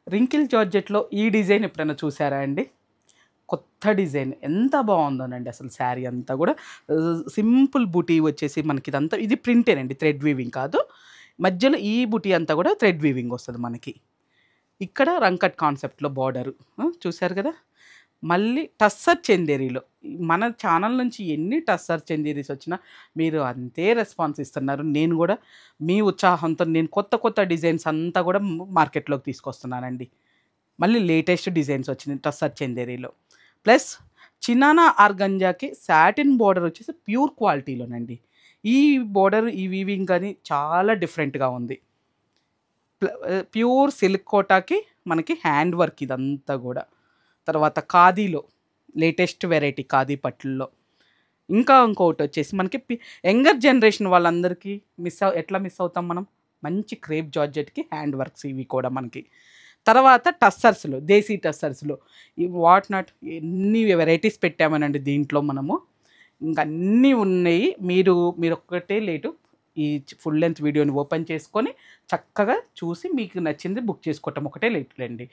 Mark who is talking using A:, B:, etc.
A: Wrinkle జార్జెట్లో ఈ design ఎప్పుడైనా చూసారా అండి? కొత్త డిజైన్ ఎంత బాగుందోనండి అసలు శారీ అంతా కూడా సింపుల్ బూటీ వచ్చేసి మనకి ఇదంతా ఇది ప్రింటేనండి, థ్రెడ్ వీవింగ్ కాదు. మధ్యలో ఈ బూటీ అంతా కూడా థ్రెడ్ వీవింగ్ వస్తుంది మనకి. ఇక్కడ రంకట్ కాన్సెప్ట్‌లో బార్డరు చూసారు కదా! మళ్ళీ టస్సర్ చందేరిలో మన ఛానల్ నుంచి ఎన్ని టస్సర్ చందేరీస్ వచ్చినా మీరు అంతే రెస్పాన్స్ ఇస్తున్నారు. నేను కూడా మీ ఉత్సాహంతో నేను కొత్త కొత్త డిజైన్స్ అంతా కూడా మార్కెట్‌లోకి తీసుకొస్తున్నానండి. మళ్ళీ లేటెస్ట్ డిజైన్స్ వచ్చినాయి టస్సర్ చందేరిలో. ప్లస్ చినానా ఆర్గంజాకి సాటిన్ బోర్డర్ వచ్చేసి ప్యూర్ క్వాలిటీలోనండి. ఈ బోర్డర్ ఈ వీవింగ్ కానీ చాలా డిఫరెంట్‌గా ఉంది. ప్యూర్ సిల్క్ కోటాకి మనకి హ్యాండ్ వర్క్ ఇదంతా కూడా. తర్వాత ఖాదీలో లేటెస్ట్ వెరైటీ ఖాదీ పట్టుల్లో. ఇంకోటి వచ్చేసి మనకి యంగర్ జనరేషన్ వాళ్ళందరికీ ఎట్లా మిస్ అవుతాం మనం? మంచి క్రేప్ జార్జెట్‌కి హ్యాండ్ వర్క్స్ ఇవి కూడా మనకి. తర్వాత టస్సర్స్‌లో దేశీ టస్సర్స్‌లో ఈ వాట్ నాట్ ఎన్ని వెరైటీస్ పెట్టామనండి దీంట్లో మనము. ఇంక అన్నీ ఉన్నాయి. మీరొక్కటే లేటు ఈ ఫుల్ లెంత్ వీడియోని ఓపెన్ చేసుకొని చక్కగా చూసి మీకు నచ్చింది బుక్ చేసుకోవటం ఒకటే లేటులెండి.